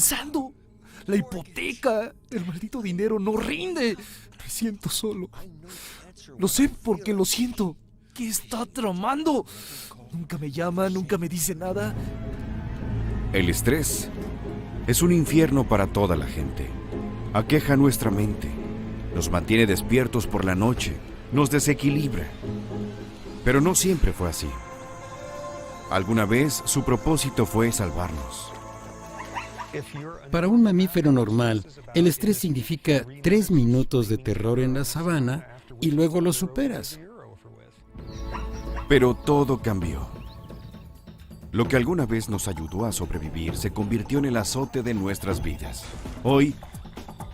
pensando. La hipoteca, el maldito dinero no rinde. Me siento solo. Lo sé porque lo siento. ¿Qué está tramando? Nunca me llama, nunca me dice nada. El estrés es un infierno para toda la gente. Aqueja nuestra mente, nos mantiene despiertos por la noche, nos desequilibra. Pero no siempre fue así. Alguna vez su propósito fue salvarnos. Para un mamífero normal, el estrés significa 3 minutos de terror en la sabana y luego lo superas. Pero todo cambió. Lo que alguna vez nos ayudó a sobrevivir se convirtió en el azote de nuestras vidas. Hoy,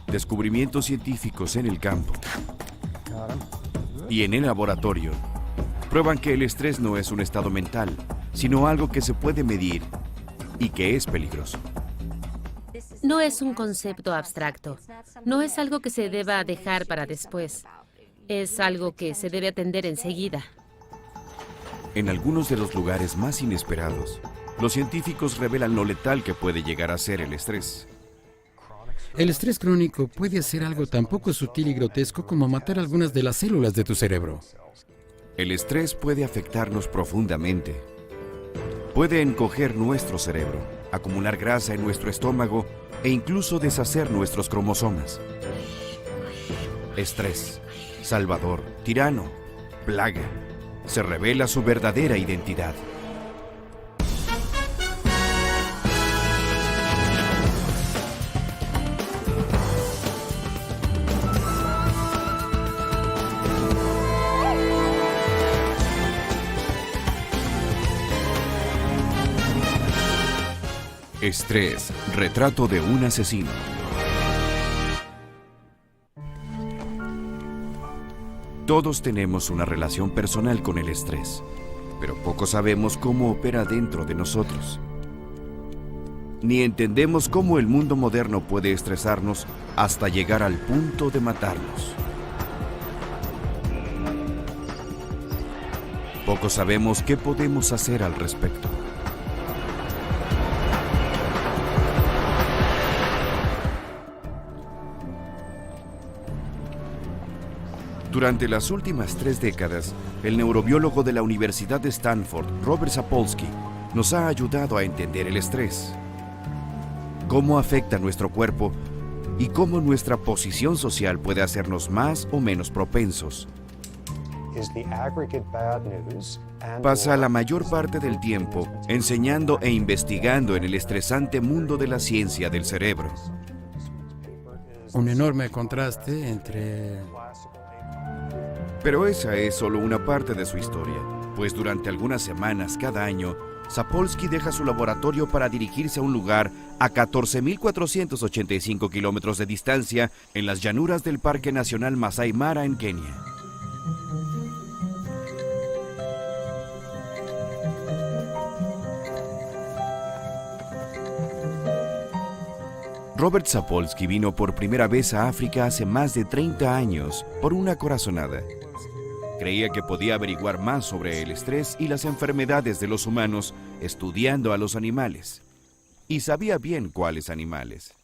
descubrimientos científicos en el campo y en el laboratorio prueban que el estrés no es un estado mental, sino algo que se puede medir y que es peligroso. No es un concepto abstracto. No es algo que se deba dejar para después. Es algo que se debe atender enseguida. En algunos de los lugares más inesperados, los científicos revelan lo letal que puede llegar a ser el estrés. El estrés crónico puede ser algo tan poco sutil y grotesco como matar algunas de las células de tu cerebro. El estrés puede afectarnos profundamente. Puede encoger nuestro cerebro, acumular grasa en nuestro estómago e incluso deshacer nuestros cromosomas. Estrés, salvador, tirano, plaga. Se revela su verdadera identidad. Estrés, retrato de un asesino. Todos tenemos una relación personal con el estrés, pero poco sabemos cómo opera dentro de nosotros. Ni entendemos cómo el mundo moderno puede estresarnos hasta llegar al punto de matarnos. Poco sabemos qué podemos hacer al respecto. Durante las últimas 3 décadas, el neurobiólogo de la Universidad de Stanford, Robert Sapolsky, nos ha ayudado a entender el estrés, cómo afecta nuestro cuerpo y cómo nuestra posición social puede hacernos más o menos propensos. Pasa la mayor parte del tiempo enseñando e investigando en el estresante mundo de la ciencia del cerebro. Un enorme contraste entre... Pero esa es solo una parte de su historia, pues durante algunas semanas cada año, Sapolsky deja su laboratorio para dirigirse a un lugar a 14.485 kilómetros de distancia en las llanuras del Parque Nacional Masai Mara en Kenia. Robert Sapolsky vino por primera vez a África hace más de 30 años por una corazonada. Creía que podía averiguar más sobre el estrés y las enfermedades de los humanos estudiando a los animales. Y sabía bien cuáles animales.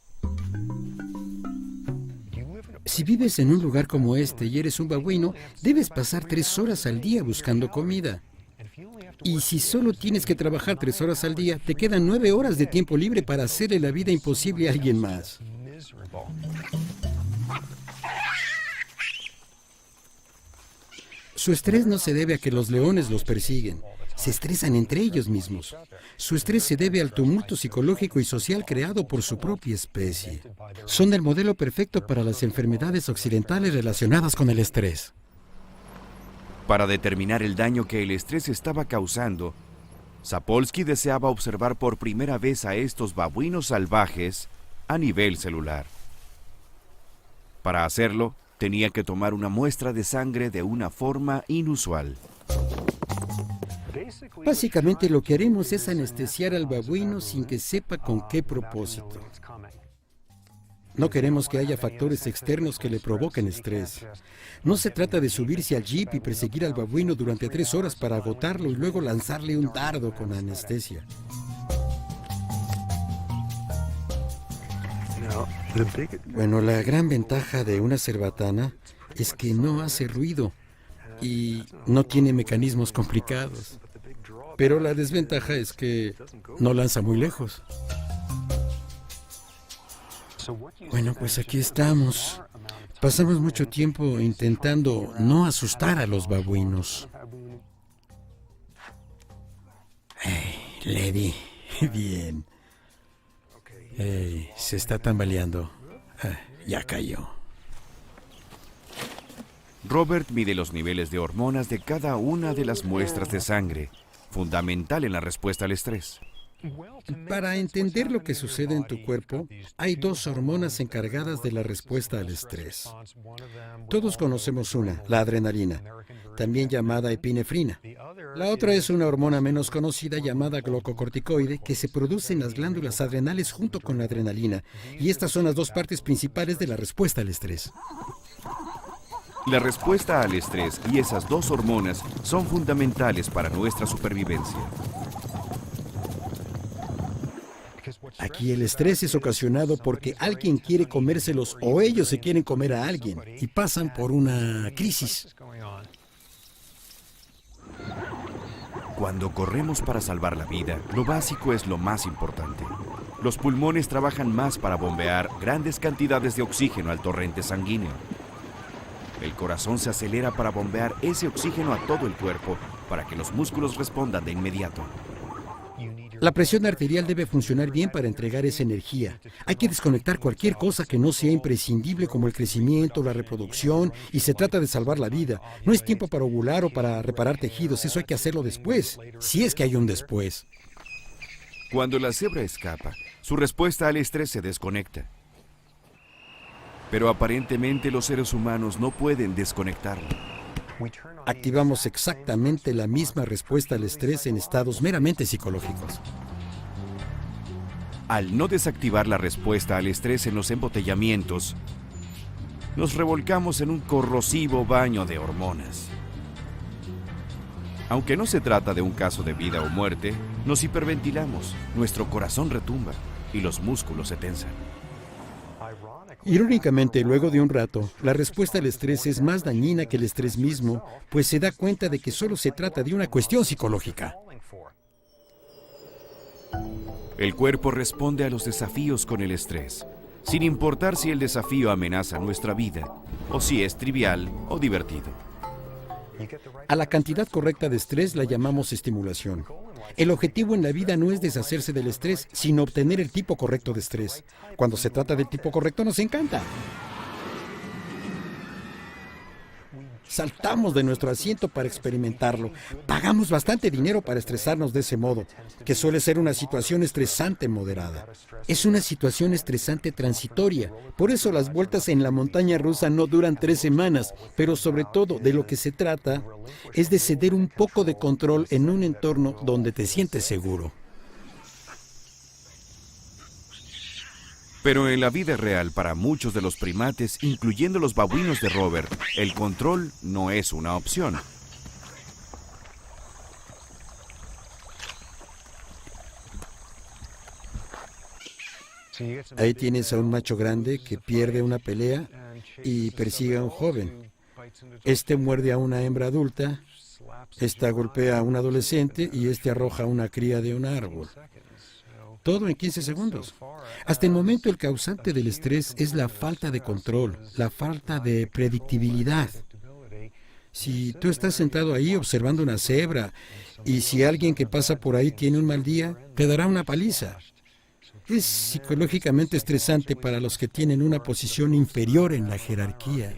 Si vives en un lugar como este y eres un babuino, debes pasar 3 horas al día buscando comida. Y si solo tienes que trabajar 3 horas al día, te quedan 9 horas de tiempo libre para hacerle la vida imposible a alguien más. Su estrés no se debe a que los leones los persiguen. Se estresan entre ellos mismos. Su estrés se debe al tumulto psicológico y social creado por su propia especie. Son el modelo perfecto para las enfermedades occidentales relacionadas con el estrés. Para determinar el daño que el estrés estaba causando, Sapolsky deseaba observar por primera vez a estos babuinos salvajes a nivel celular. Para hacerlo, tenía que tomar una muestra de sangre de una forma inusual. Básicamente lo que haremos es anestesiar al babuino sin que sepa con qué propósito. No queremos que haya factores externos que le provoquen estrés. No se trata de subirse al jeep y perseguir al babuino durante 3 horas para agotarlo y luego lanzarle un dardo con anestesia. Bueno, la gran ventaja de una cerbatana es que no hace ruido y no tiene mecanismos complicados. Pero la desventaja es que no lanza muy lejos. Bueno, pues aquí estamos. Pasamos mucho tiempo intentando no asustar a los babuinos. Hey, Lady, bien. Hey, se está tambaleando. Ya cayó. Robert mide los niveles de hormonas de cada una de las muestras de sangre, fundamental en la respuesta al estrés. Para entender lo que sucede en tu cuerpo, hay dos hormonas encargadas de la respuesta al estrés. Todos conocemos una, la adrenalina, también llamada epinefrina. La otra es una hormona menos conocida llamada glucocorticoide que se produce en las glándulas adrenales junto con la adrenalina, y estas son las dos partes principales de la respuesta al estrés. La respuesta al estrés y esas dos hormonas son fundamentales para nuestra supervivencia. Aquí el estrés es ocasionado porque alguien quiere comérselos o ellos se quieren comer a alguien y pasan por una crisis. Cuando corremos para salvar la vida, lo básico es lo más importante. Los pulmones trabajan más para bombear grandes cantidades de oxígeno al torrente sanguíneo. El corazón se acelera para bombear ese oxígeno a todo el cuerpo para que los músculos respondan de inmediato. La presión arterial debe funcionar bien para entregar esa energía. Hay que desconectar cualquier cosa que no sea imprescindible como el crecimiento, la reproducción, y se trata de salvar la vida. No es tiempo para ovular o para reparar tejidos, eso hay que hacerlo después, si es que hay un después. Cuando la cebra escapa, su respuesta al estrés se desconecta. Pero aparentemente los seres humanos no pueden desconectarlo. Activamos exactamente la misma respuesta al estrés en estados meramente psicológicos. Al no desactivar la respuesta al estrés en los embotellamientos, nos revolcamos en un corrosivo baño de hormonas. Aunque no se trata de un caso de vida o muerte, nos hiperventilamos, nuestro corazón retumba y los músculos se tensan. Irónicamente, luego de un rato, la respuesta al estrés es más dañina que el estrés mismo, pues se da cuenta de que solo se trata de una cuestión psicológica. El cuerpo responde a los desafíos con el estrés, sin importar si el desafío amenaza nuestra vida o si es trivial o divertido. A la cantidad correcta de estrés la llamamos estimulación. El objetivo en la vida no es deshacerse del estrés, sino obtener el tipo correcto de estrés. Cuando se trata del tipo correcto nos encanta. Saltamos de nuestro asiento para experimentarlo. Pagamos bastante dinero para estresarnos de ese modo, que suele ser una situación estresante moderada. Es una situación estresante transitoria. Por eso las vueltas en la montaña rusa no duran 3 semanas, pero sobre todo de lo que se trata es de ceder un poco de control en un entorno donde te sientes seguro. Pero en la vida real, para muchos de los primates, incluyendo los babuinos de Robert, el control no es una opción. Ahí tienes a un macho grande que pierde una pelea y persigue a un joven. Este muerde a una hembra adulta, esta golpea a un adolescente y este arroja a una cría de un árbol. Todo en 15 segundos. Hasta el momento el causante del estrés es la falta de control, la falta de predictibilidad. Si tú estás sentado ahí observando una cebra y si alguien que pasa por ahí tiene un mal día, te dará una paliza. Es psicológicamente estresante para los que tienen una posición inferior en la jerarquía.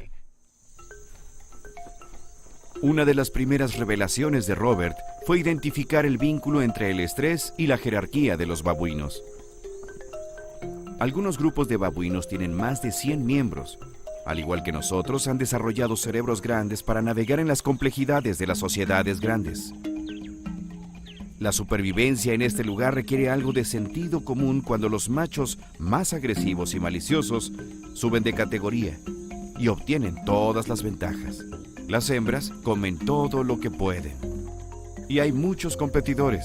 Una de las primeras revelaciones de Robert fue identificar el vínculo entre el estrés y la jerarquía de los babuinos. Algunos grupos de babuinos tienen más de 100 miembros. Al igual que nosotros, han desarrollado cerebros grandes para navegar en las complejidades de las sociedades grandes. La supervivencia en este lugar requiere algo de sentido común cuando los machos más agresivos y maliciosos suben de categoría y obtienen todas las ventajas. Las hembras comen todo lo que pueden. Y hay muchos competidores.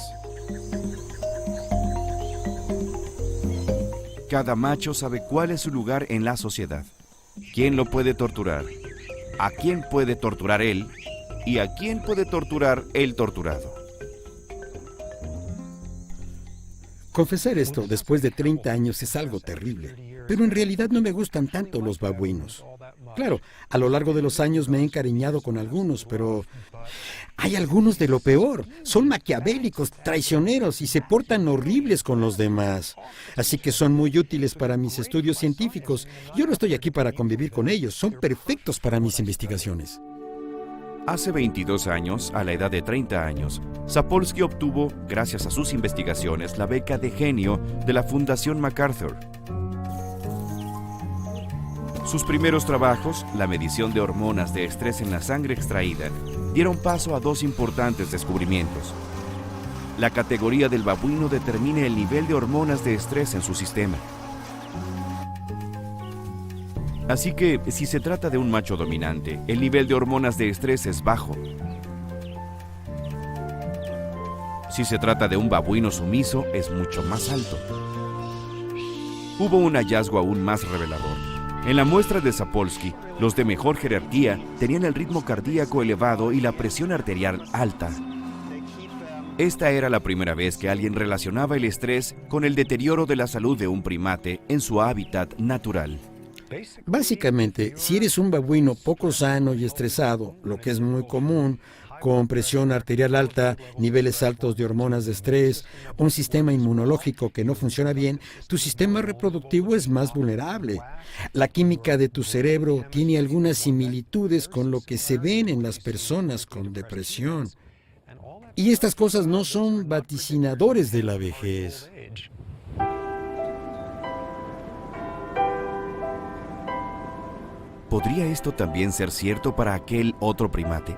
Cada macho sabe cuál es su lugar en la sociedad, quién lo puede torturar, a quién puede torturar él y a quién puede torturar el torturado. Confesar esto después de 30 años es algo terrible, pero en realidad no me gustan tanto los babuinos. Claro, a lo largo de los años me he encariñado con algunos, pero hay algunos de lo peor. Son maquiavélicos, traicioneros y se portan horribles con los demás. Así que son muy útiles para mis estudios científicos. Yo no estoy aquí para convivir con ellos, son perfectos para mis investigaciones. Hace 22 años, a la edad de 30 años, Sapolsky obtuvo, gracias a sus investigaciones, la beca de genio de la Fundación MacArthur. Sus primeros trabajos, la medición de hormonas de estrés en la sangre extraída, dieron paso a dos importantes descubrimientos. La categoría del babuino determina el nivel de hormonas de estrés en su sistema. Así que, si se trata de un macho dominante, el nivel de hormonas de estrés es bajo. Si se trata de un babuino sumiso, es mucho más alto. Hubo un hallazgo aún más revelador. En la muestra de Sapolsky, los de mejor jerarquía tenían el ritmo cardíaco elevado y la presión arterial alta. Esta era la primera vez que alguien relacionaba el estrés con el deterioro de la salud de un primate en su hábitat natural. Básicamente, si eres un babuino poco sano y estresado, lo que es muy común, con presión arterial alta, niveles altos de hormonas de estrés, un sistema inmunológico que no funciona bien, tu sistema reproductivo es más vulnerable. La química de tu cerebro tiene algunas similitudes con lo que se ven en las personas con depresión. Y estas cosas no son vaticinadores de la vejez. ¿Podría esto también ser cierto para aquel otro primate?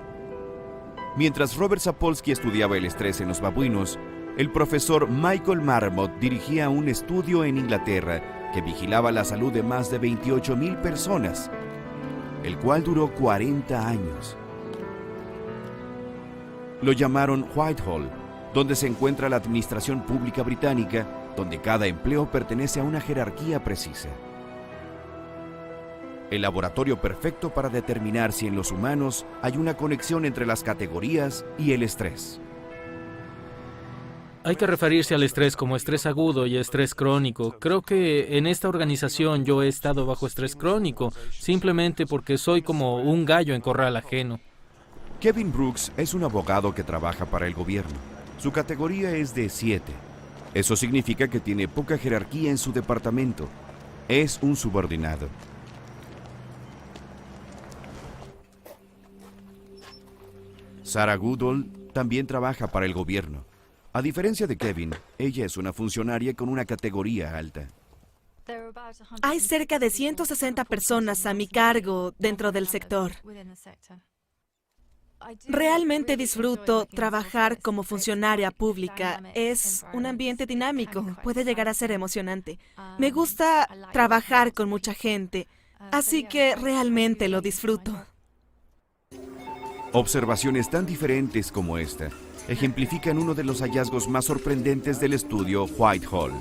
Mientras Robert Sapolsky estudiaba el estrés en los babuinos, el profesor Michael Marmot dirigía un estudio en Inglaterra que vigilaba la salud de más de 28,000 personas, el cual duró 40 años. Lo llamaron Whitehall, donde se encuentra la administración pública británica, donde cada empleo pertenece a una jerarquía precisa. El laboratorio perfecto para determinar si en los humanos hay una conexión entre las categorías y el estrés. Hay que referirse al estrés como estrés agudo y estrés crónico. Creo que en esta organización yo he estado bajo estrés crónico, simplemente porque soy como un gallo en corral ajeno. Kevin Brooks es un abogado que trabaja para el gobierno. Su categoría es de 7. Eso significa que tiene poca jerarquía en su departamento. Es un subordinado. Sarah Goodall también trabaja para el gobierno. A diferencia de Kevin, ella es una funcionaria con una categoría alta. Hay cerca de 160 personas a mi cargo dentro del sector. Realmente disfruto trabajar como funcionaria pública. Es un ambiente dinámico, puede llegar a ser emocionante. Me gusta trabajar con mucha gente, así que realmente lo disfruto. Observaciones tan diferentes como esta ejemplifican uno de los hallazgos más sorprendentes del estudio Whitehall.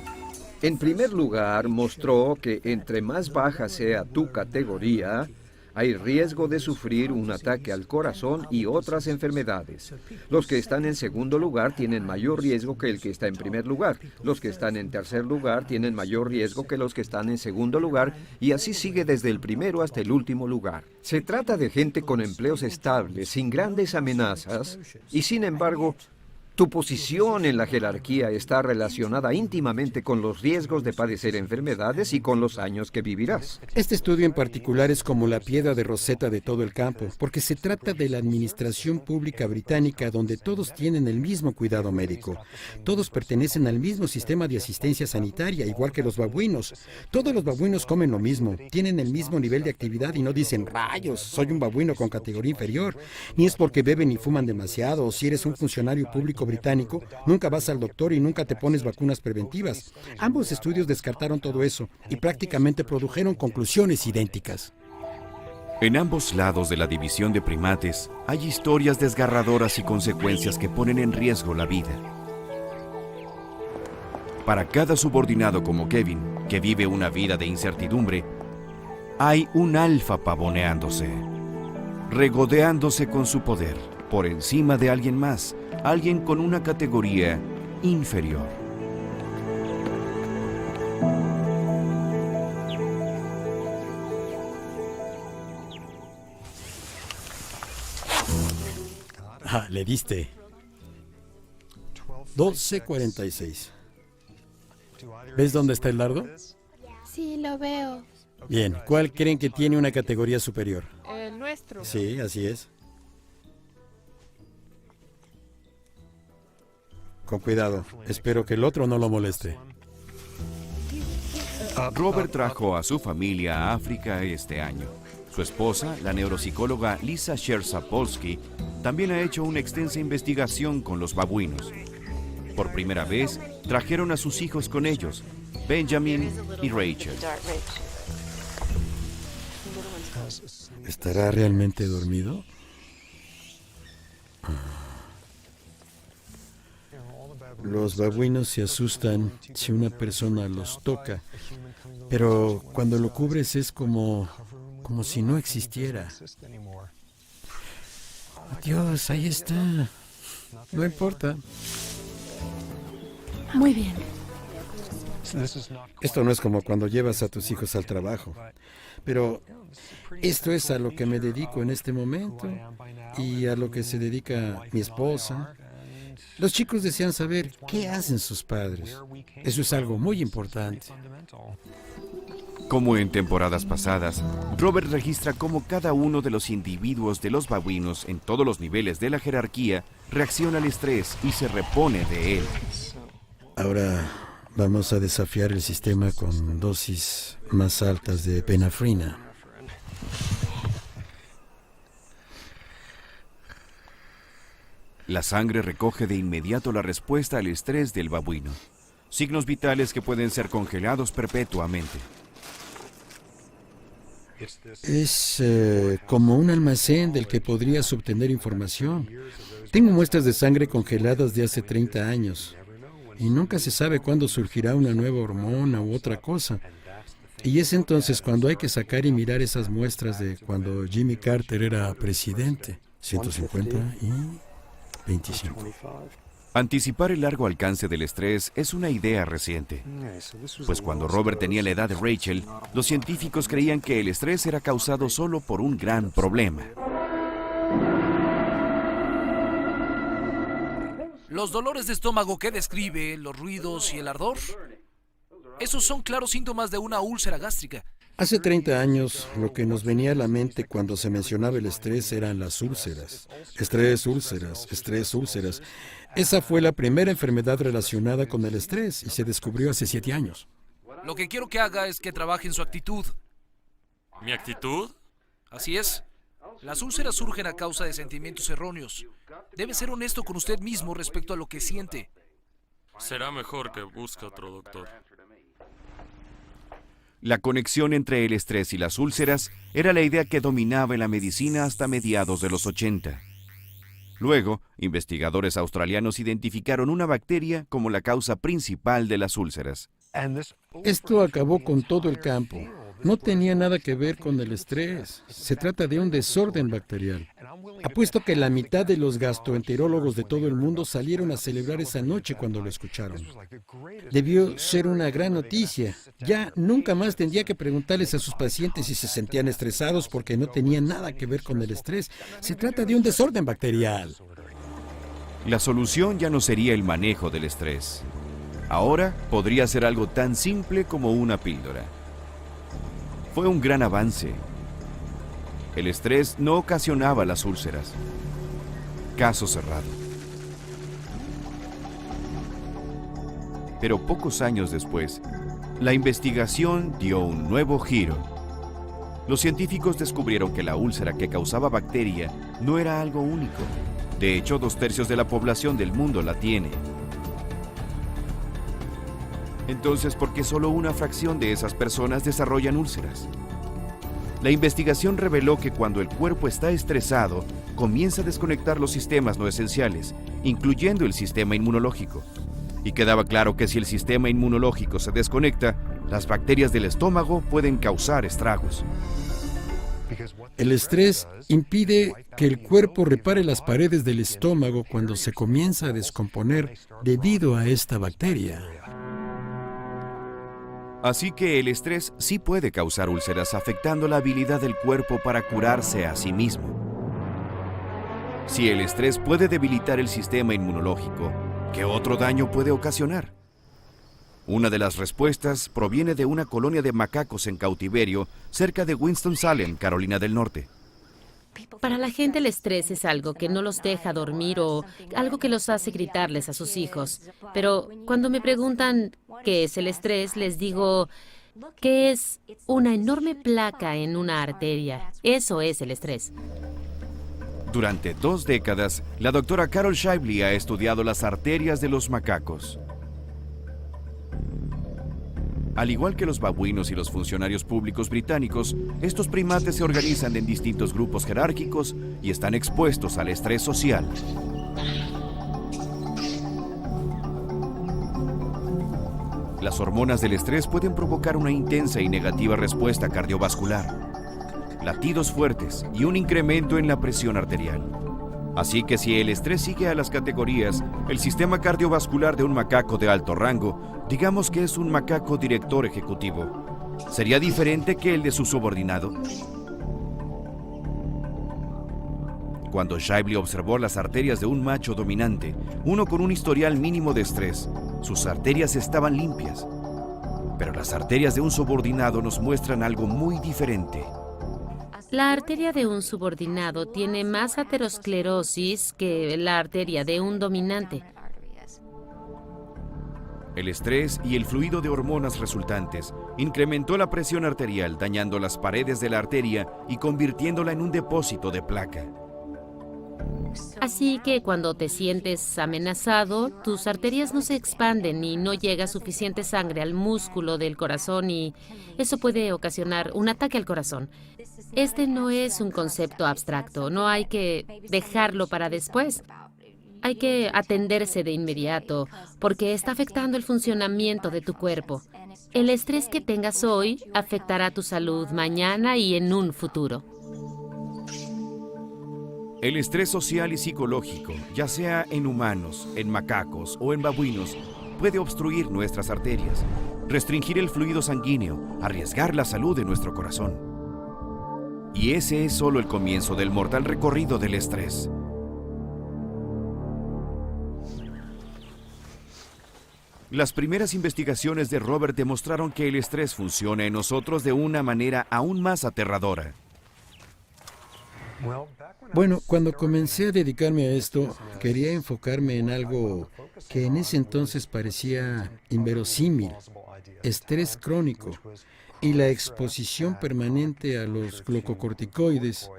En primer lugar, mostró que entre más baja sea tu categoría, hay riesgo de sufrir un ataque al corazón y otras enfermedades. Los que están en segundo lugar tienen mayor riesgo que el que está en primer lugar. Los que están en tercer lugar tienen mayor riesgo que los que están en segundo lugar, y así sigue desde el primero hasta el último lugar. Se trata de gente con empleos estables, sin grandes amenazas, y sin embargo, tu posición en la jerarquía está relacionada íntimamente con los riesgos de padecer enfermedades y con los años que vivirás. Este estudio en particular es como la piedra de Rosetta de todo el campo, porque se trata de la administración pública británica donde todos tienen el mismo cuidado médico. Todos pertenecen al mismo sistema de asistencia sanitaria, igual que los babuinos. Todos los babuinos comen lo mismo, tienen el mismo nivel de actividad y no dicen, rayos, soy un babuino con categoría inferior. Ni es porque beben y fuman demasiado, o si eres un funcionario público británico, nunca vas al doctor y nunca te pones vacunas preventivas. Ambos estudios descartaron todo eso y prácticamente produjeron conclusiones idénticas. En ambos lados de la división de primates hay historias desgarradoras y consecuencias que ponen en riesgo la vida. Para cada subordinado como Kevin, que vive una vida de incertidumbre, hay un alfa pavoneándose, regodeándose con su poder, por encima de alguien más, alguien con una categoría inferior. Ah, le diste. 12:46. ¿Ves dónde está el dardo? Sí, lo veo. Bien, ¿cuál creen que tiene una categoría superior? El nuestro. Sí, así es. Con cuidado, espero que el otro no lo moleste. Robert trajo a su familia a África este año. Su esposa, la neuropsicóloga Lisa Sher Sapolsky, también ha hecho una extensa investigación con los babuinos. Por primera vez, trajeron a sus hijos con ellos, Benjamin y Rachel. ¿Estará realmente dormido? Los babuinos se asustan si una persona los toca, pero cuando lo cubres es como si no existiera. Dios, ahí está. No importa. Muy bien. Esto no es como cuando llevas a tus hijos al trabajo, pero esto es a lo que me dedico en este momento y a lo que se dedica mi esposa. Los chicos desean saber qué hacen sus padres. Eso es algo muy importante. Como en temporadas pasadas, Robert registra cómo cada uno de los individuos de los babuinos en todos los niveles de la jerarquía reacciona al estrés y se repone de él. Ahora vamos a desafiar el sistema con dosis más altas de epinefrina. La sangre recoge de inmediato la respuesta al estrés del babuino, signos vitales que pueden ser congelados perpetuamente. Es como un almacén del que podrías obtener información. Tengo muestras de sangre congeladas de hace 30 años y nunca se sabe cuándo surgirá una nueva hormona u otra cosa. Y es entonces cuando hay que sacar y mirar esas muestras de cuando Jimmy Carter era presidente. 150 y 25. Anticipar el largo alcance del estrés es una idea reciente, pues cuando Robert tenía la edad de Rachel, los científicos creían que el estrés era causado solo por un gran problema. Los dolores de estómago que describe, los ruidos y el ardor, esos son claros síntomas de una úlcera gástrica. Hace 30 años, lo que nos venía a la mente cuando se mencionaba el estrés eran las úlceras. Estrés, úlceras, estrés, úlceras. Esa fue la primera enfermedad relacionada con el estrés y se descubrió hace 7 años. Lo que quiero que haga es que trabaje en su actitud. ¿Mi actitud? Así es. Las úlceras surgen a causa de sentimientos erróneos. Debe ser honesto con usted mismo respecto a lo que siente. Será mejor que busque otro doctor. La conexión entre el estrés y las úlceras era la idea que dominaba en la medicina hasta mediados de los 80. Luego, investigadores australianos identificaron una bacteria como la causa principal de las úlceras. Esto acabó con todo el campo. No tenía nada que ver con el estrés. Se trata de un desorden bacterial. Apuesto que la mitad de los gastroenterólogos de todo el mundo salieron a celebrar esa noche cuando lo escucharon. Debió ser una gran noticia. Ya nunca más tendría que preguntarles a sus pacientes si se sentían estresados porque no tenía nada que ver con el estrés. Se trata de un desorden bacterial. La solución ya no sería el manejo del estrés. Ahora podría ser algo tan simple como una píldora. Fue un gran avance. El estrés no ocasionaba las úlceras. Caso cerrado. Pero pocos años después, la investigación dio un nuevo giro. Los científicos descubrieron que la úlcera que causaba bacteria no era algo único. De hecho, 2/3 de la población del mundo la tiene. Entonces, ¿por qué solo una fracción de esas personas desarrollan úlceras? La investigación reveló que cuando el cuerpo está estresado, comienza a desconectar los sistemas no esenciales, incluyendo el sistema inmunológico. Y quedaba claro que si el sistema inmunológico se desconecta, Las bacterias del estómago pueden causar estragos. El estrés impide que el cuerpo repare las paredes del estómago cuando se comienza a descomponer debido a esta bacteria. Así que el estrés sí puede causar úlceras, afectando la habilidad del cuerpo para curarse a sí mismo. Si el estrés puede debilitar el sistema inmunológico, ¿qué otro daño puede ocasionar? Una de las respuestas proviene de una colonia de macacos en cautiverio cerca de Winston-Salem, Carolina del Norte. Para la gente el estrés es algo que no los deja dormir o algo que los hace gritarles a sus hijos. Pero cuando me preguntan qué es el estrés, les digo que es una enorme placa en una arteria. Eso es el estrés. Durante 2 décadas, la doctora Carol Shibley ha estudiado las arterias de los macacos. Al igual que los babuinos y los funcionarios públicos británicos, estos primates se organizan en distintos grupos jerárquicos y están expuestos al estrés social. Las hormonas del estrés pueden provocar una intensa y negativa respuesta cardiovascular, latidos fuertes y un incremento en la presión arterial. Así que si el estrés sigue a las categorías, el sistema cardiovascular de un macaco de alto rango, digamos que es un macaco director ejecutivo, ¿sería diferente que el de su subordinado? Cuando Shibley observó las arterias de un macho dominante, uno con un historial mínimo de estrés, sus arterias estaban limpias. Pero las arterias de un subordinado nos muestran algo muy diferente. La arteria de un subordinado tiene más aterosclerosis que la arteria de un dominante. El estrés y el fluido de hormonas resultantes incrementó la presión arterial, dañando las paredes de la arteria y convirtiéndola en un depósito de placa. Así que cuando te sientes amenazado, tus arterias no se expanden y no llega suficiente sangre al músculo del corazón y eso puede ocasionar un ataque al corazón. Este no es un concepto abstracto, no hay que dejarlo para después. Hay que atenderse de inmediato porque está afectando el funcionamiento de tu cuerpo. El estrés que tengas hoy afectará tu salud mañana y en un futuro. El estrés social y psicológico, ya sea en humanos, en macacos o en babuinos, puede obstruir nuestras arterias, restringir el fluido sanguíneo, arriesgar la salud de nuestro corazón. Y ese es solo el comienzo del mortal recorrido del estrés. Las primeras investigaciones de Robert demostraron que el estrés funciona en nosotros de una manera aún más aterradora. Bueno, cuando comencé a dedicarme a esto, quería enfocarme en algo que en ese entonces parecía inverosímil, estrés crónico y la exposición permanente a los glucocorticoides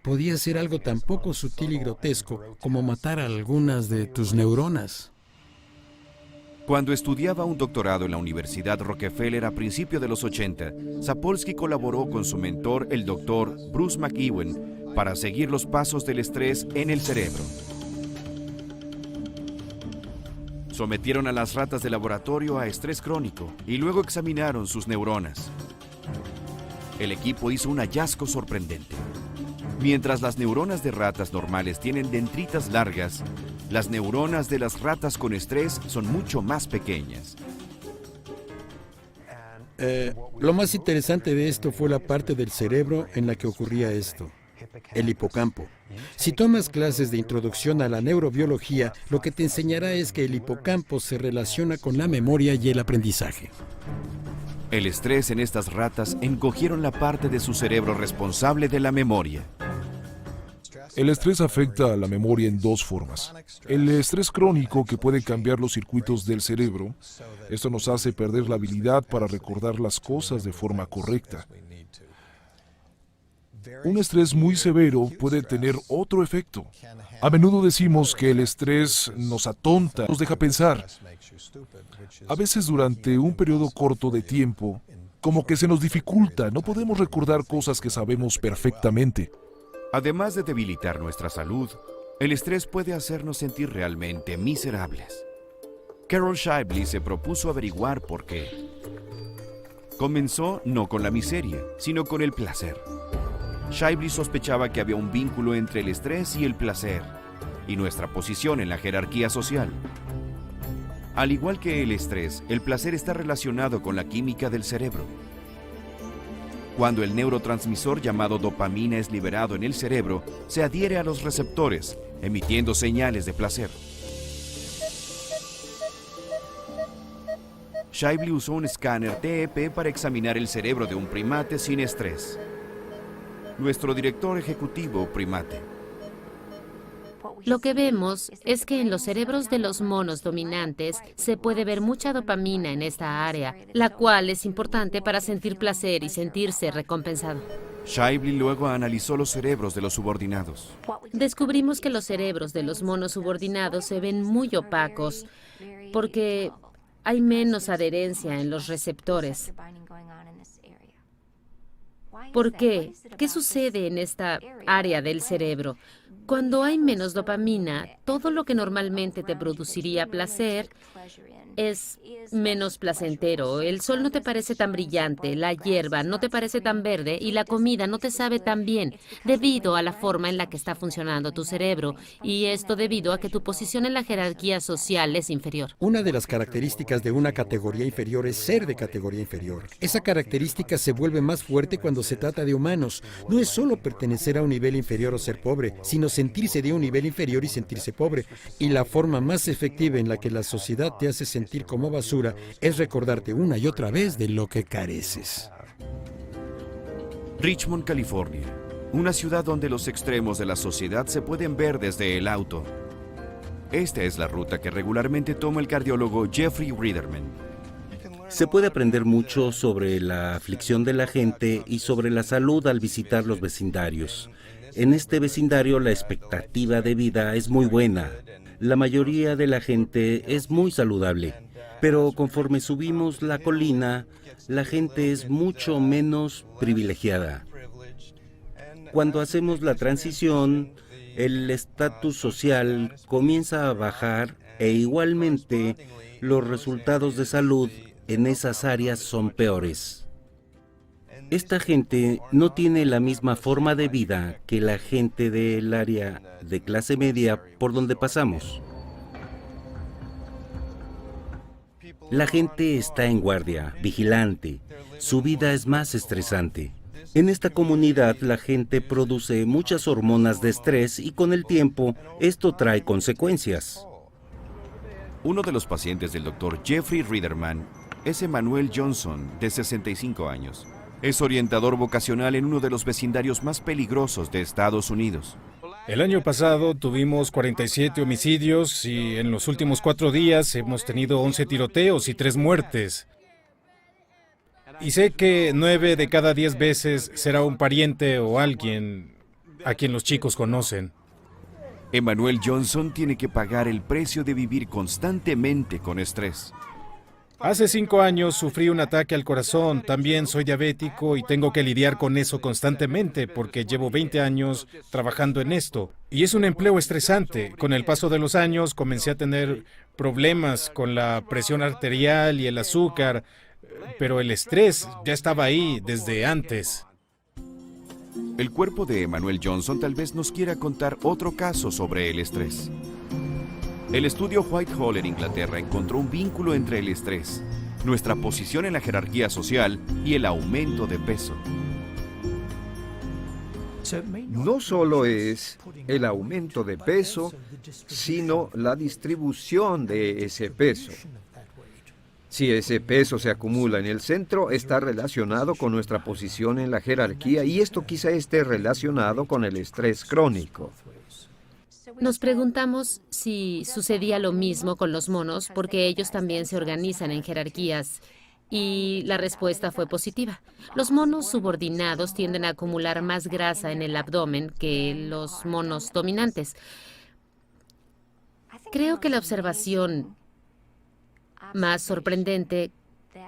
podía ser algo tan poco sutil y grotesco como matar a algunas de tus neuronas. Cuando estudiaba un doctorado en la Universidad Rockefeller a principios de los 80, Sapolsky colaboró con su mentor, el doctor Bruce McEwen, para seguir los pasos del estrés en el cerebro. Sometieron a las ratas de laboratorio a estrés crónico y luego examinaron sus neuronas. El equipo hizo un hallazgo sorprendente. Mientras las neuronas de ratas normales tienen dendritas largas, las neuronas de las ratas con estrés son mucho más pequeñas. Lo más interesante de esto fue la parte del cerebro en la que ocurría esto, el hipocampo. Si tomas clases de introducción a la neurobiología, lo que te enseñará es que el hipocampo se relaciona con la memoria y el aprendizaje. El estrés en estas ratas encogieron la parte de su cerebro responsable de la memoria. El estrés afecta a la memoria en 2 formas. El estrés crónico, que puede cambiar los circuitos del cerebro. Esto nos hace perder la habilidad para recordar las cosas de forma correcta. Un estrés muy severo puede tener otro efecto. A menudo decimos que el estrés nos atonta, nos deja pensar. A veces durante un periodo corto de tiempo, como que se nos dificulta, no podemos recordar cosas que sabemos perfectamente. Además de debilitar nuestra salud, el estrés puede hacernos sentir realmente miserables. Carol Shibley se propuso averiguar por qué. Comenzó no con la miseria, sino con el placer. Shively sospechaba que había un vínculo entre el estrés y el placer, y nuestra posición en la jerarquía social. Al igual que el estrés, el placer está relacionado con la química del cerebro. Cuando el neurotransmisor llamado dopamina es liberado en el cerebro, se adhiere a los receptores, emitiendo señales de placer. Shively usó un escáner TEP para examinar el cerebro de un primate sin estrés. Nuestro director ejecutivo, primate. Lo que vemos es que en los cerebros de los monos dominantes se puede ver mucha dopamina en esta área, la cual es importante para sentir placer y sentirse recompensado. Shively luego analizó los cerebros de los subordinados. Descubrimos que los cerebros de los monos subordinados se ven muy opacos porque hay menos adherencia en los receptores. ¿Por qué? ¿Qué sucede en esta área del cerebro? Cuando hay menos dopamina, todo lo que normalmente te produciría placer es menos placentero. El sol no te parece tan brillante, la hierba no te parece tan verde y la comida no te sabe tan bien debido a la forma en la que está funcionando tu cerebro, y esto debido a que tu posición en la jerarquía social es inferior. Una de las características de una categoría inferior es ser de categoría inferior. Esa característica se vuelve más fuerte cuando se trata de humanos. No es solo pertenecer a un nivel inferior o ser pobre, sino sentirse de un nivel inferior y sentirse pobre. Y la forma más efectiva en la que la sociedad te hace sentir como basura es recordarte una y otra vez de lo que careces. Richmond, California, una ciudad donde los extremos de la sociedad se pueden ver desde el auto. Esta es la ruta que regularmente toma el cardiólogo Jeffrey Riederman. Se puede aprender mucho sobre la aflicción de la gente y sobre la salud al visitar los vecindarios. En este vecindario la expectativa de vida es muy buena. La mayoría de la gente es muy saludable, pero conforme subimos la colina, la gente es mucho menos privilegiada. Cuando hacemos la transición, el estatus social comienza a bajar e igualmente los resultados de salud en esas áreas son peores. Esta gente no tiene la misma forma de vida que la gente del área de clase media por donde pasamos. La gente está en guardia, vigilante. Su vida es más estresante. En esta comunidad la gente produce muchas hormonas de estrés y con el tiempo esto trae consecuencias. Uno de los pacientes del Dr. Jeffrey Riederman es Emmanuel Johnson, de 65 años. Es orientador vocacional en uno de los vecindarios más peligrosos de Estados Unidos. El año pasado tuvimos 47 homicidios y en los últimos 4 días hemos tenido 11 tiroteos y 3 muertes. Y sé que 9 de cada 10 veces será un pariente o alguien a quien los chicos conocen. Emmanuel Johnson tiene que pagar el precio de vivir constantemente con estrés. Hace 5 años sufrí un ataque al corazón, también soy diabético y tengo que lidiar con eso constantemente porque llevo 20 años trabajando en esto. Y es un empleo estresante. Con el paso de los años comencé a tener problemas con la presión arterial y el azúcar, pero el estrés ya estaba ahí desde antes. El cuerpo de Emmanuel Johnson tal vez nos quiera contar otro caso sobre el estrés. El estudio Whitehall en Inglaterra encontró un vínculo entre el estrés, nuestra posición en la jerarquía social y el aumento de peso. No solo es el aumento de peso, sino la distribución de ese peso. Si ese peso se acumula en el centro, está relacionado con nuestra posición en la jerarquía y esto quizá esté relacionado con el estrés crónico. Nos preguntamos si sucedía lo mismo con los monos porque ellos también se organizan en jerarquías y la respuesta fue positiva. Los monos subordinados tienden a acumular más grasa en el abdomen que los monos dominantes. Creo que la observación más sorprendente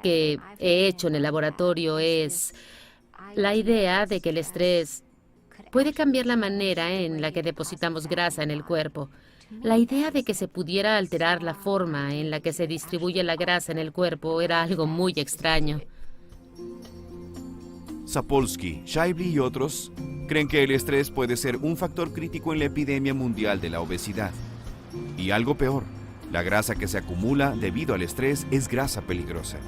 que he hecho en el laboratorio es la idea de que el estrés puede cambiar la manera en la que depositamos grasa en el cuerpo. La idea de que se pudiera alterar la forma en la que se distribuye la grasa en el cuerpo era algo muy extraño. Sapolsky, Shively y otros creen que el estrés puede ser un factor crítico en la epidemia mundial de la obesidad. Y algo peor, la grasa que se acumula debido al estrés es grasa peligrosa.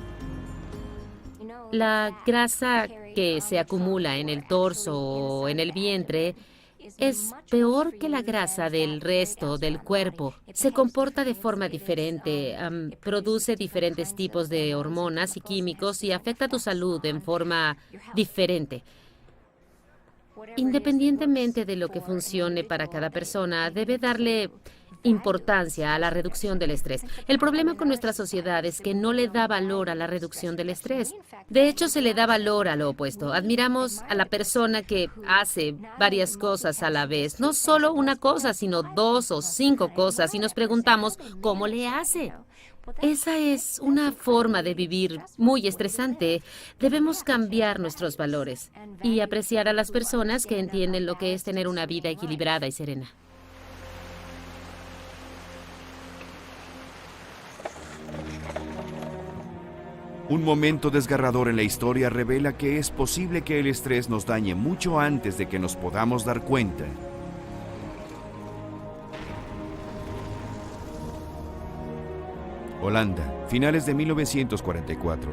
La grasa que se acumula en el torso o en el vientre es peor que la grasa del resto del cuerpo. Se comporta de forma diferente, produce diferentes tipos de hormonas y químicos y afecta tu salud en forma diferente. Independientemente de lo que funcione para cada persona, debe darle importancia a la reducción del estrés. El problema con nuestra sociedad es que no le da valor a la reducción del estrés. De hecho, se le da valor a lo opuesto. Admiramos a la persona que hace varias cosas a la vez. No solo una cosa, sino 2 o 5 cosas. Y nos preguntamos, ¿cómo le hace? Esa es una forma de vivir muy estresante. Debemos cambiar nuestros valores y apreciar a las personas que entienden lo que es tener una vida equilibrada y serena. Un momento desgarrador en la historia revela que es posible que el estrés nos dañe mucho antes de que nos podamos dar cuenta. Holanda, finales de 1944.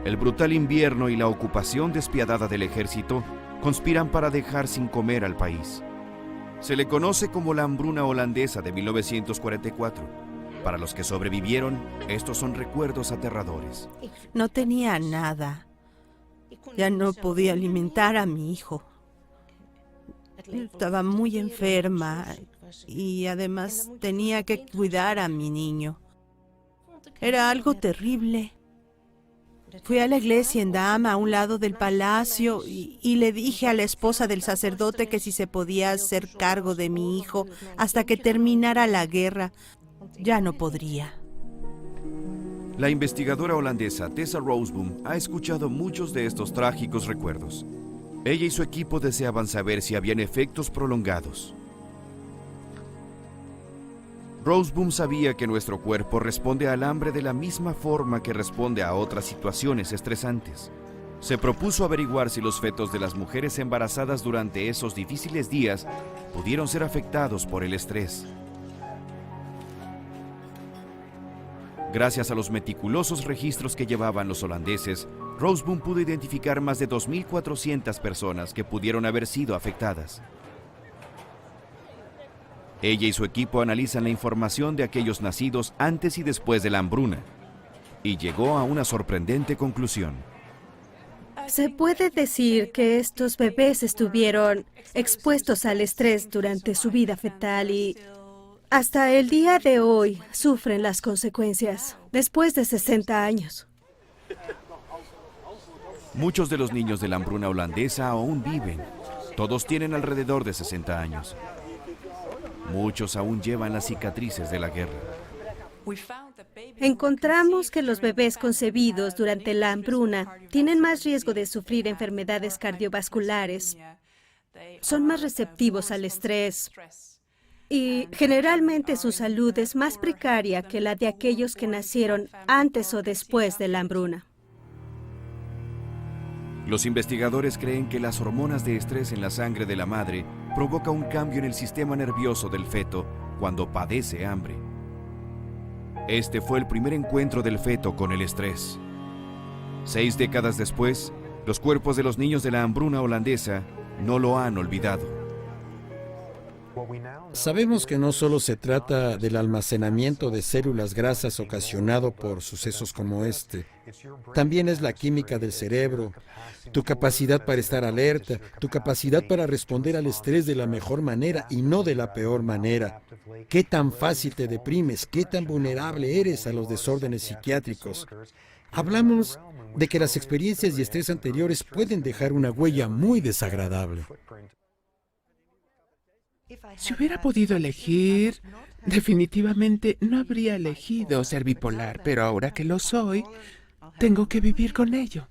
El brutal invierno y la ocupación despiadada del ejército conspiran para dejar sin comer al país. Se le conoce como la hambruna holandesa de 1944. Para los que sobrevivieron, estos son recuerdos aterradores. No tenía nada. Ya no podía alimentar a mi hijo. Estaba muy enferma y además tenía que cuidar a mi niño. Era algo terrible. Fui a la iglesia en Dama, a un lado del palacio, y le dije a la esposa del sacerdote que si se podía hacer cargo de mi hijo hasta que terminara la guerra. Ya no podría. La investigadora holandesa Tessa Roseboom ha escuchado muchos de estos trágicos recuerdos. Ella y su equipo deseaban saber si habían efectos prolongados. Roseboom sabía que nuestro cuerpo responde al hambre de la misma forma que responde a otras situaciones estresantes. Se propuso averiguar si los fetos de las mujeres embarazadas durante esos difíciles días pudieron ser afectados por el estrés. Gracias a los meticulosos registros que llevaban los holandeses, Roseboom pudo identificar más de 2.400 personas que pudieron haber sido afectadas. Ella y su equipo analizan la información de aquellos nacidos antes y después de la hambruna, y llegó a una sorprendente conclusión. Se puede decir que estos bebés estuvieron expuestos al estrés durante su vida fetal y hasta el día de hoy sufren las consecuencias, después de 60 años. Muchos de los niños de la hambruna holandesa aún viven. Todos tienen alrededor de 60 años. Muchos aún llevan las cicatrices de la guerra. Encontramos que los bebés concebidos durante la hambruna tienen más riesgo de sufrir enfermedades cardiovasculares, son más receptivos al estrés y generalmente su salud es más precaria que la de aquellos que nacieron antes o después de la hambruna. Los investigadores creen que las hormonas de estrés en la sangre de la madre provoca un cambio en el sistema nervioso del feto cuando padece hambre. Este fue el primer encuentro del feto con el estrés. 6 décadas después, los cuerpos de los niños de la hambruna holandesa no lo han olvidado. Sabemos que no solo se trata del almacenamiento de células grasas ocasionado por sucesos como este. También es la química del cerebro, tu capacidad para estar alerta, tu capacidad para responder al estrés de la mejor manera y no de la peor manera. Qué tan fácil te deprimes, qué tan vulnerable eres a los desórdenes psiquiátricos. Hablamos de que las experiencias de estrés anteriores pueden dejar una huella muy desagradable. Si hubiera podido elegir, definitivamente no habría elegido ser bipolar, pero ahora que lo soy, tengo que vivir con ello.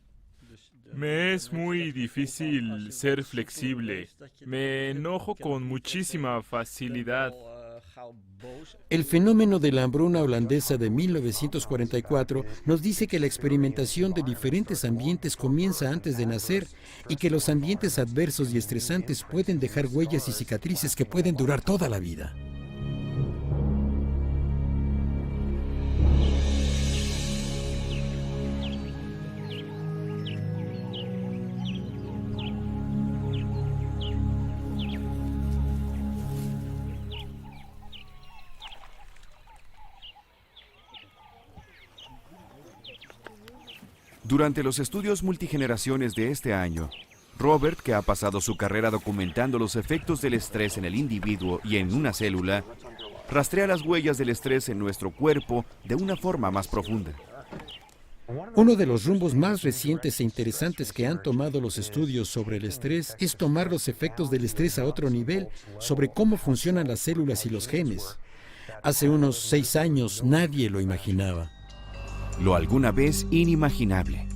Me es muy difícil ser flexible. Me enojo con muchísima facilidad. El fenómeno de la hambruna holandesa de 1944 nos dice que la experimentación de diferentes ambientes comienza antes de nacer y que los ambientes adversos y estresantes pueden dejar huellas y cicatrices que pueden durar toda la vida. Durante los estudios multigeneraciones de este año, Robert, que ha pasado su carrera documentando los efectos del estrés en el individuo y en una célula, rastrea las huellas del estrés en nuestro cuerpo de una forma más profunda. Uno de los rumbos más recientes e interesantes que han tomado los estudios sobre el estrés es tomar los efectos del estrés a otro nivel, sobre cómo funcionan las células y los genes. Hace unos 6 años nadie lo imaginaba. Lo alguna vez inimaginable.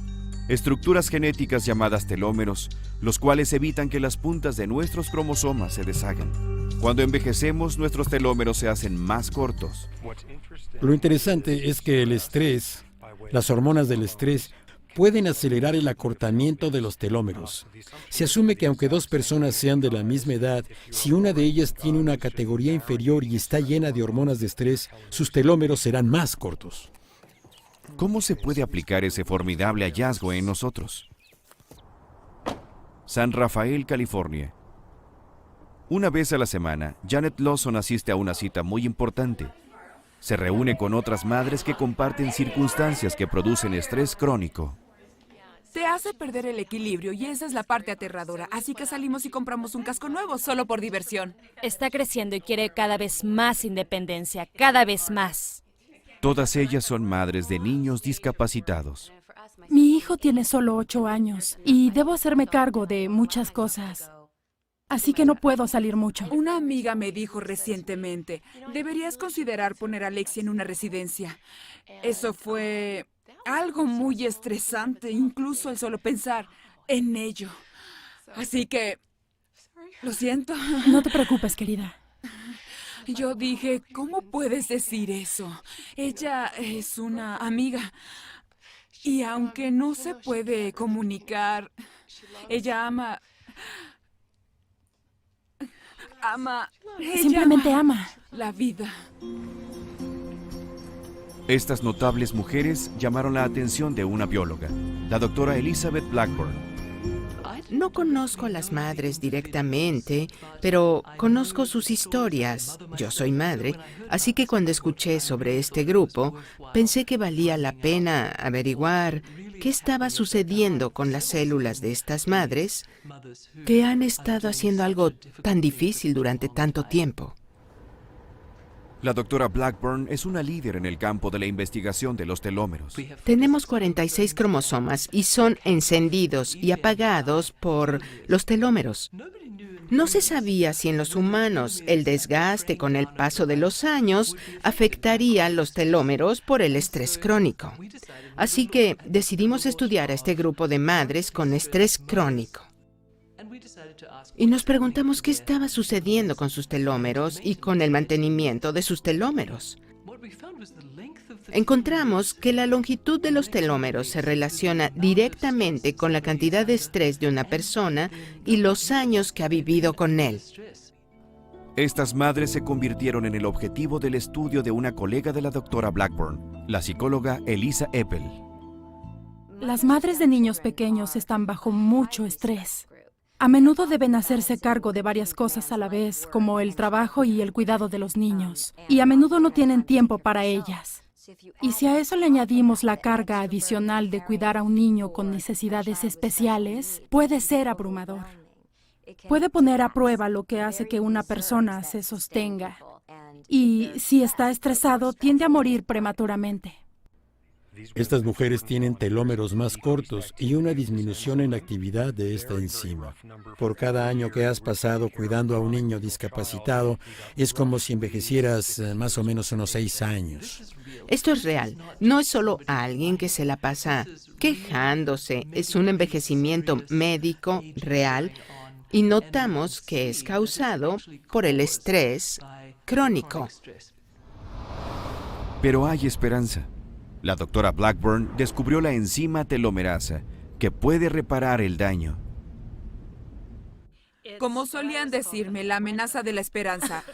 Estructuras genéticas llamadas telómeros, los cuales evitan que las puntas de nuestros cromosomas se deshagan. Cuando envejecemos, nuestros telómeros se hacen más cortos. Lo interesante es que el estrés, las hormonas del estrés, pueden acelerar el acortamiento de los telómeros. Se asume que aunque 2 personas sean de la misma edad, si una de ellas tiene una categoría inferior y está llena de hormonas de estrés, sus telómeros serán más cortos. ¿Cómo se puede aplicar ese formidable hallazgo en nosotros? San Rafael, California. Una vez a la semana, Janet Lawson asiste a una cita muy importante. Se reúne con otras madres que comparten circunstancias que producen estrés crónico. Te hace perder el equilibrio y esa es la parte aterradora. Así que salimos y compramos un casco nuevo solo por diversión. Está creciendo y quiere cada vez más independencia, cada vez más. Todas ellas son madres de niños discapacitados. Mi hijo tiene solo 8 años y debo hacerme cargo de muchas cosas. Así que no puedo salir mucho. Una amiga me dijo recientemente, deberías considerar poner a Alexia en una residencia. Eso fue algo muy estresante, incluso el solo pensar en ello. Así que, lo siento. No te preocupes, querida. Yo dije, ¿cómo puedes decir eso? Ella es una amiga. Y aunque no se puede comunicar, ella ama... Simplemente ama la vida. Estas notables mujeres llamaron la atención de una bióloga, la doctora Elizabeth Blackburn. No conozco a las madres directamente, pero conozco sus historias. Yo soy madre, así que cuando escuché sobre este grupo, pensé que valía la pena averiguar qué estaba sucediendo con las células de estas madres que han estado haciendo algo tan difícil durante tanto tiempo. La doctora Blackburn es una líder en el campo de la investigación de los telómeros. Tenemos 46 cromosomas y son encendidos y apagados por los telómeros. No se sabía si en los humanos el desgaste con el paso de los años afectaría los telómeros por el estrés crónico. Así que decidimos estudiar a este grupo de madres con estrés crónico. Y nos preguntamos qué estaba sucediendo con sus telómeros y con el mantenimiento de sus telómeros. Encontramos que la longitud de los telómeros se relaciona directamente con la cantidad de estrés de una persona y los años que ha vivido con él. Estas madres se convirtieron en el objetivo del estudio de una colega de la doctora Blackburn, la psicóloga Elisa Eppel. Las madres de niños pequeños están bajo mucho estrés. A menudo deben hacerse cargo de varias cosas a la vez, como el trabajo y el cuidado de los niños, y a menudo no tienen tiempo para ellas. Y si a eso le añadimos la carga adicional de cuidar a un niño con necesidades especiales, puede ser abrumador. Puede poner a prueba lo que hace que una persona se sostenga. Y si está estresado, tiende a morir prematuramente. Estas mujeres tienen telómeros más cortos y una disminución en la actividad de esta enzima. Por cada año que has pasado cuidando a un niño discapacitado, es como si envejecieras más o menos unos 6 años. Esto es real. No es solo alguien que se la pasa quejándose. Es un envejecimiento médico real y notamos que es causado por el estrés crónico. Pero hay esperanza. La doctora Blackburn descubrió la enzima telomerasa, que puede reparar el daño. Como solían decirme, la amenaza de la esperanza.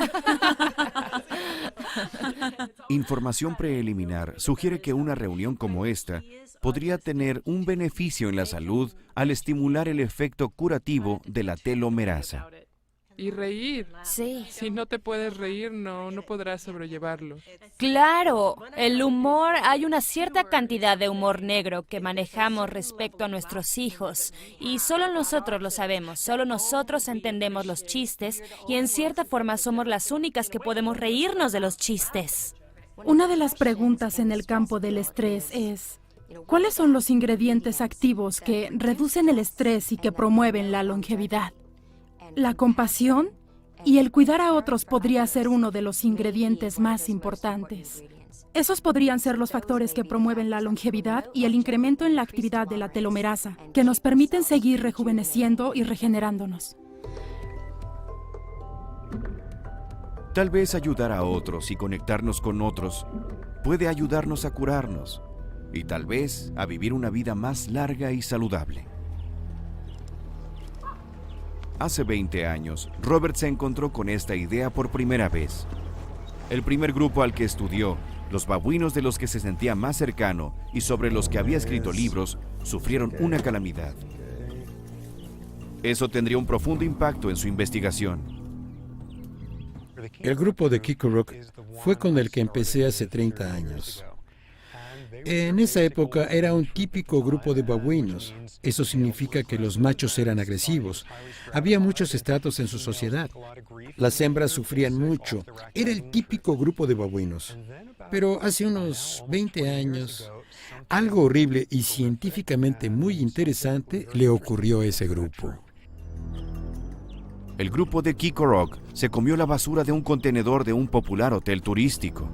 Información preliminar sugiere que una reunión como esta podría tener un beneficio en la salud al estimular el efecto curativo de la telomerasa. Y reír. Sí. Si no te puedes reír, no podrás sobrellevarlo. Claro, el humor, hay una cierta cantidad de humor negro que manejamos respecto a nuestros hijos y solo nosotros lo sabemos, solo nosotros entendemos los chistes y en cierta forma somos las únicas que podemos reírnos de los chistes. Una de las preguntas en el campo del estrés es, ¿cuáles son los ingredientes activos que reducen el estrés y que promueven la longevidad? La compasión y el cuidar a otros podría ser uno de los ingredientes más importantes. Esos podrían ser los factores que promueven la longevidad y el incremento en la actividad de la telomerasa, que nos permiten seguir rejuveneciendo y regenerándonos. Tal vez ayudar a otros y conectarnos con otros puede ayudarnos a curarnos y tal vez a vivir una vida más larga y saludable. Hace 20 años, Robert se encontró con esta idea por primera vez. El primer grupo al que estudió, los babuinos de los que se sentía más cercano y sobre los que había escrito libros, sufrieron una calamidad. Eso tendría un profundo impacto en su investigación. El grupo de Kikorok fue con el que empecé hace 30 años. En esa época era un típico grupo de babuinos. Eso significa que los machos eran agresivos. Había muchos estratos en su sociedad. Las hembras sufrían mucho. Era el típico grupo de babuinos. Pero hace unos 20 años, algo horrible y científicamente muy interesante le ocurrió a ese grupo. El grupo de Kikorok se comió la basura de un contenedor de un popular hotel turístico.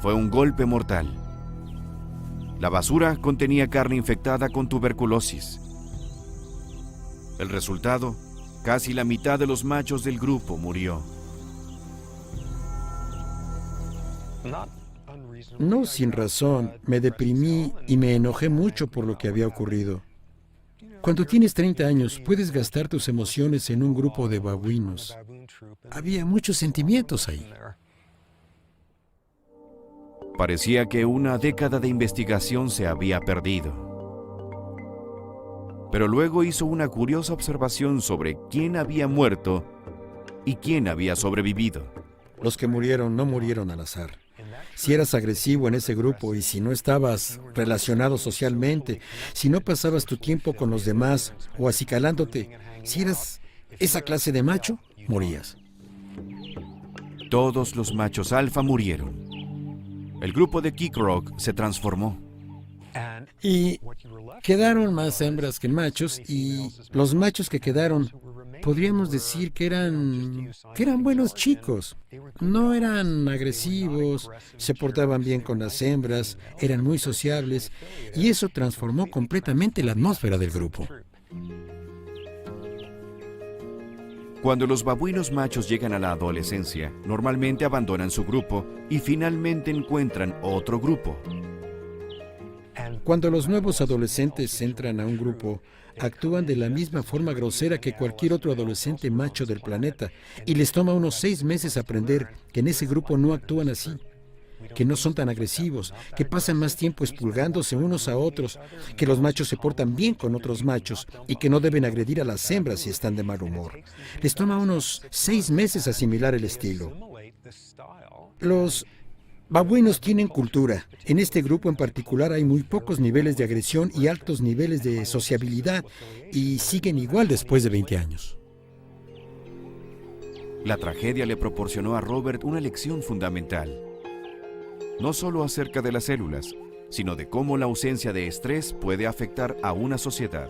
Fue un golpe mortal. La basura contenía carne infectada con tuberculosis. El resultado, casi la mitad de los machos del grupo murió. No sin razón, me deprimí y me enojé mucho por lo que había ocurrido. Cuando tienes 30 años, puedes gastar tus emociones en un grupo de babuinos. Había muchos sentimientos ahí. Parecía que una década de investigación se había perdido. Pero luego hizo una curiosa observación sobre quién había muerto y quién había sobrevivido. Los que murieron no murieron al azar. Si eras agresivo en ese grupo y si no estabas relacionado socialmente, si no pasabas tu tiempo con los demás o acicalándote, si eras esa clase de macho, morías. Todos los machos alfa murieron. El grupo de Kikorok se transformó. Y quedaron más hembras que machos, y los machos que quedaron, podríamos decir que eran buenos chicos. No eran agresivos, se portaban bien con las hembras, eran muy sociables, y eso transformó completamente la atmósfera del grupo. Cuando los babuinos machos llegan a la adolescencia, normalmente abandonan su grupo y finalmente encuentran otro grupo. Cuando los nuevos adolescentes entran a un grupo, actúan de la misma forma grosera que cualquier otro adolescente macho del planeta, y les toma unos 6 meses aprender que en ese grupo no actúan así, que no son tan agresivos, que pasan más tiempo expulgándose unos a otros, que los machos se portan bien con otros machos y que no deben agredir a las hembras si están de mal humor. Les toma unos 6 meses asimilar el estilo. Los babuinos tienen cultura. En este grupo en particular hay muy pocos niveles de agresión y altos niveles de sociabilidad, y siguen igual después de 20 años. La tragedia le proporcionó a Robert una lección fundamental. No solo acerca de las células, sino de cómo la ausencia de estrés puede afectar a una sociedad.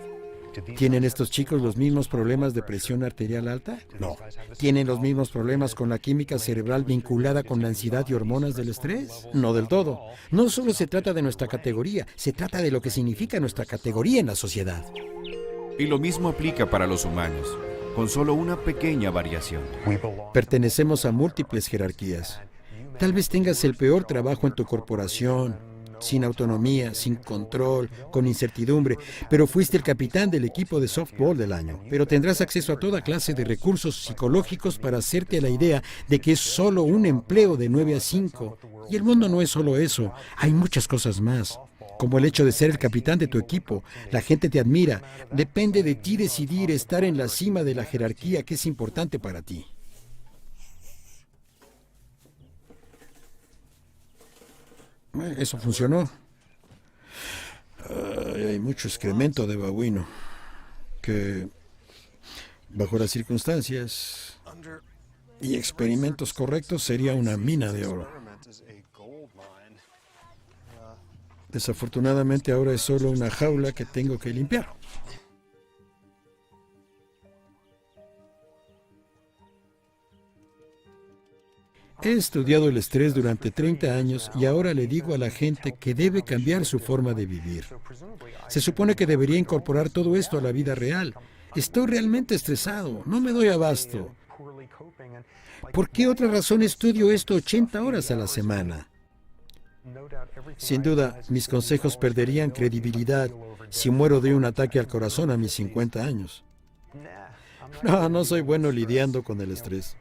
¿Tienen estos chicos los mismos problemas de presión arterial alta? No. ¿Tienen los mismos problemas con la química cerebral vinculada con la ansiedad y hormonas del estrés? No del todo. No solo se trata de nuestra categoría, se trata de lo que significa nuestra categoría en la sociedad. Y lo mismo aplica para los humanos. con solo una pequeña variación. Pertenecemos a múltiples jerarquías. Tal vez tengas el peor trabajo en tu corporación, sin autonomía, sin control, con incertidumbre, pero fuiste el capitán del equipo de softball del año. Pero tendrás acceso a toda clase de recursos psicológicos para hacerte a la idea de que es solo un empleo de 9 a 5. Y el mundo no es solo eso, hay muchas cosas más. Como el hecho de ser el capitán de tu equipo. La gente te admira. Depende de ti decidir estar en la cima de la jerarquía que es importante para ti. Eso funcionó. Hay mucho excremento de babuino que, bajo las circunstancias y experimentos correctos, sería una mina de oro. Desafortunadamente ahora es solo una jaula que tengo que limpiar. He estudiado el estrés durante 30 años y ahora le digo a la gente que debe cambiar su forma de vivir. Se supone que debería incorporar todo esto a la vida real. Estoy realmente estresado, no me doy abasto. ¿Por qué otra razón estudio esto 80 horas a la semana? Sin duda, mis consejos perderían credibilidad si muero de un ataque al corazón a mis 50 años. No soy bueno lidiando con el estrés.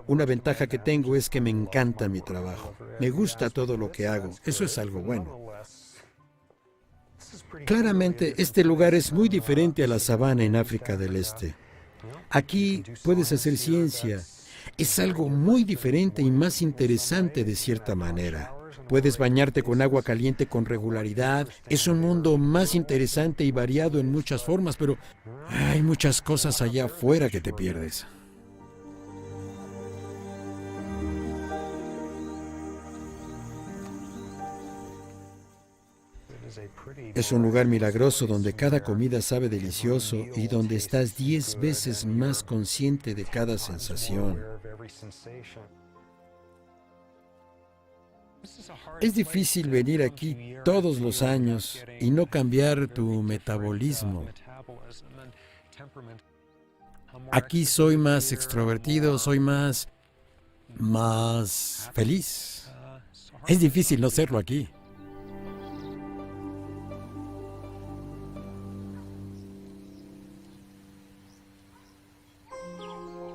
Una ventaja que tengo es que me encanta mi trabajo. Me gusta todo lo que hago. Eso es algo bueno. Claramente, este lugar es muy diferente a la sabana en África del Este. Aquí puedes hacer ciencia. Es algo muy diferente y más interesante de cierta manera. Puedes bañarte con agua caliente con regularidad. Es un mundo más interesante y variado en muchas formas, pero hay muchas cosas allá afuera que te pierdes. Es un lugar milagroso donde cada comida sabe delicioso y donde estás 10 veces más consciente de cada sensación. Es difícil venir aquí todos los años y no cambiar tu metabolismo. Aquí soy más extrovertido, soy más feliz. Es difícil no serlo aquí.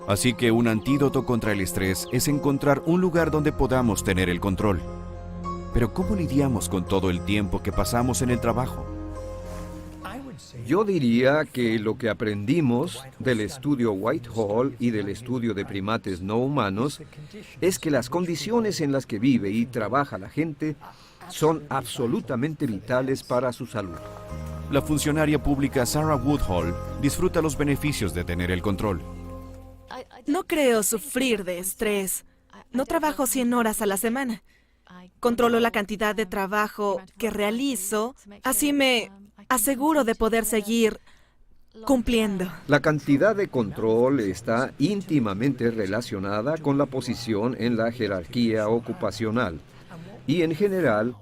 Así que un antídoto contra el estrés es encontrar un lugar donde podamos tener el control. Pero ¿cómo lidiamos con todo el tiempo que pasamos en el trabajo? Yo diría que lo que aprendimos del estudio Whitehall y del estudio de primates no humanos es que las condiciones en las que vive y trabaja la gente son absolutamente vitales para su salud. La funcionaria pública Sarah Woodhull disfruta los beneficios de tener el control. No creo sufrir de estrés. No trabajo 100 horas a la semana. Controlo la cantidad de trabajo que realizo, así me aseguro de poder seguir cumpliendo. La cantidad de control está íntimamente relacionada con la posición en la jerarquía ocupacional. Y en general,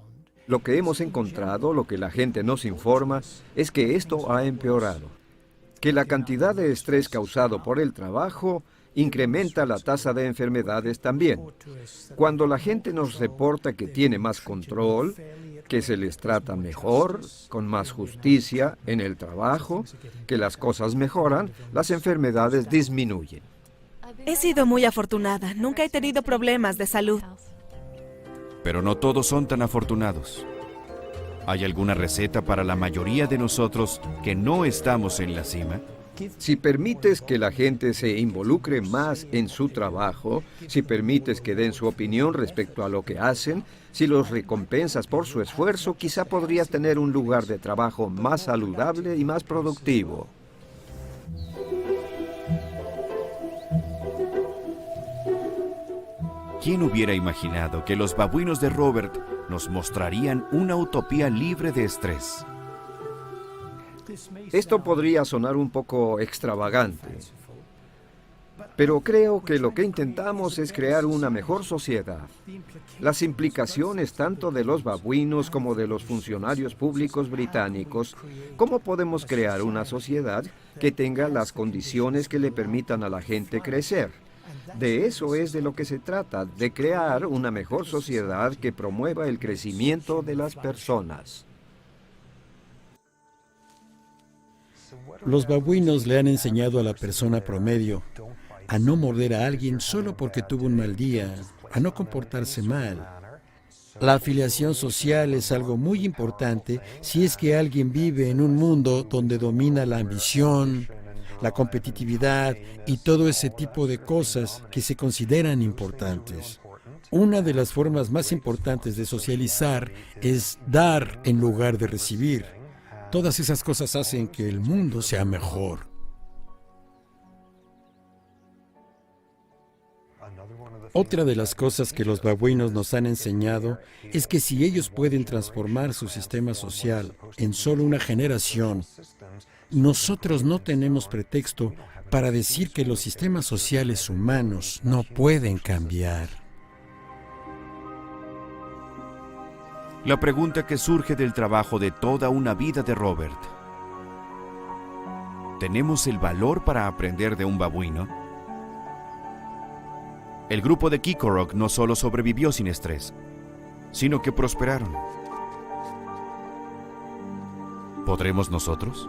lo que hemos encontrado, lo que la gente nos informa, es que esto ha empeorado. Que la cantidad de estrés causado por el trabajo incrementa la tasa de enfermedades también. Cuando la gente nos reporta que tiene más control, que se les trata mejor, con más justicia en el trabajo, que las cosas mejoran, las enfermedades disminuyen. He sido muy afortunada. Nunca he tenido problemas de salud. Pero no todos son tan afortunados. ¿Hay alguna receta para la mayoría de nosotros que no estamos en la cima? Si permites que la gente se involucre más en su trabajo, si permites que den su opinión respecto a lo que hacen, si los recompensas por su esfuerzo, quizá podrías tener un lugar de trabajo más saludable y más productivo. ¿Quién hubiera imaginado que los babuinos de Robert nos mostrarían una utopía libre de estrés? Esto podría sonar un poco extravagante, Pero creo que lo que intentamos es crear una mejor sociedad. Las implicaciones tanto de los babuinos como de los funcionarios públicos británicos, ¿cómo podemos crear una sociedad que tenga las condiciones que le permitan a la gente crecer? De eso es de lo que se trata, de crear una mejor sociedad que promueva el crecimiento de las personas. Los babuinos le han enseñado a la persona promedio a no morder a alguien solo porque tuvo un mal día, a no comportarse mal. La afiliación social es algo muy importante si es que alguien vive en un mundo donde domina la ambición, la competitividad y todo ese tipo de cosas que se consideran importantes. Una de las formas más importantes de socializar es dar en lugar de recibir. Todas esas cosas hacen que el mundo sea mejor. Otra de las cosas que los babuinos nos han enseñado es que si ellos pueden transformar su sistema social en solo una generación, nosotros no tenemos pretexto para decir que los sistemas sociales humanos no pueden cambiar. La pregunta que surge del trabajo de toda una vida de Robert: ¿tenemos el valor para aprender de un babuino? El grupo de Kikorok no solo sobrevivió sin estrés, sino que prosperaron. ¿Podremos nosotros?